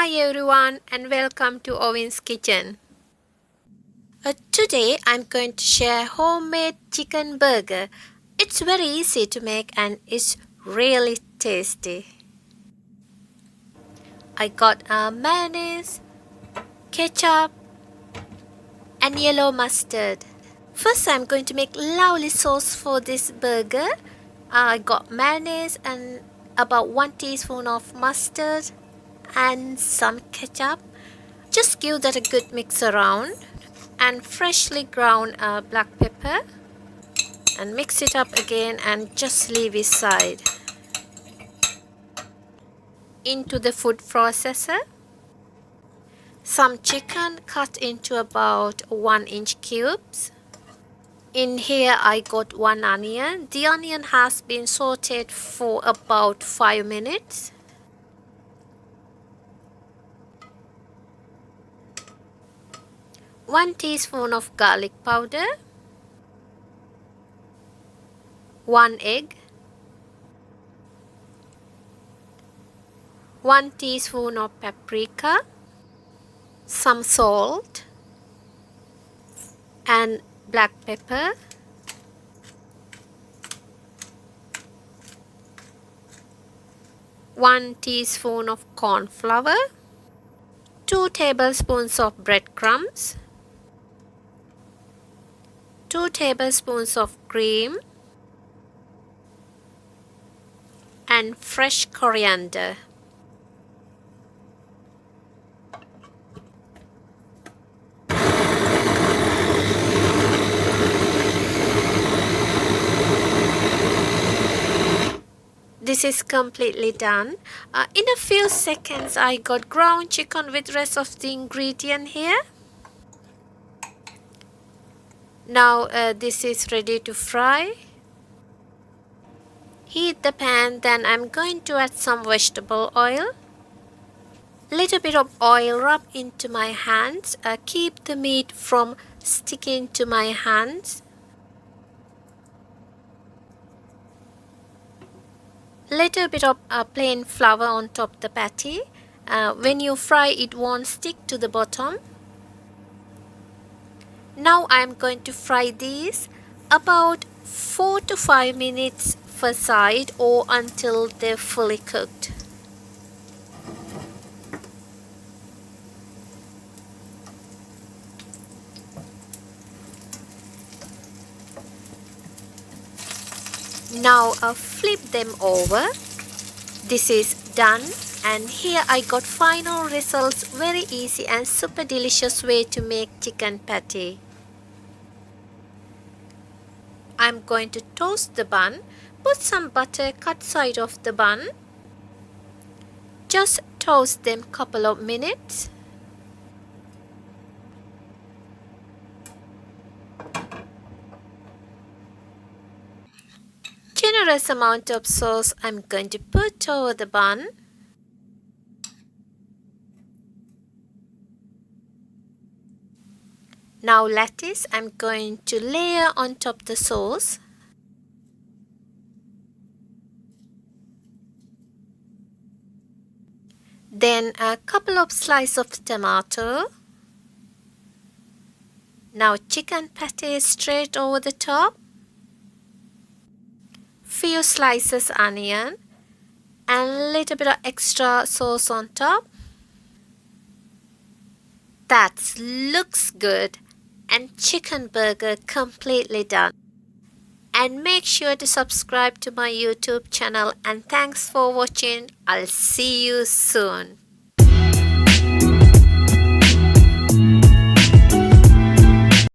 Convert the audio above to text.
Hi everyone and welcome to Owen's kitchen. Today I'm going to share homemade chicken burger. It's very easy to make and it's really tasty. I got mayonnaise, ketchup and yellow mustard. First I'm going to make lovely sauce for this burger. I got mayonnaise and about 1 teaspoon of mustard and some ketchup. Just give that a good mix around and freshly ground black pepper and mix it up again and just leave it aside. Into the food processor, some chicken cut into about 1-inch cubes. In here I got 1 onion. The onion has been sauteed for about 5 minutes. One teaspoon of garlic powder, 1 egg, 1 teaspoon of paprika, some salt and black pepper, one teaspoon of corn flour, 2 tablespoons of breadcrumbs, 2 tablespoons of cream and fresh coriander. This is completely done. In a few seconds I got ground chicken with rest of the ingredient here. Now this is ready to fry. Heat the pan, then I'm going to add some vegetable oil. Little bit of oil rub into my hands. Keep the meat from sticking to my hands. Little bit of plain flour on top the patty. When you fry it won't stick to the bottom. Now I'm going to fry these about 4 to 5 minutes per side or until they're fully cooked. Now flip them over. This is done and here I got final results. Very easy and super delicious way to make chicken patty. I'm going to toast the bun. Put some butter, cut side of the bun. Just toast them couple of minutes. Generous amount of sauce I'm going to put over the bun. Now lettuce I'm going to layer on top the sauce. Then a couple of slices of tomato. Now chicken patty straight over the top. Few slices onion and a little bit of extra sauce on top. That looks good and chicken burger completely done. And make sure to subscribe to my YouTube channel and thanks for watching. I'll see you soon.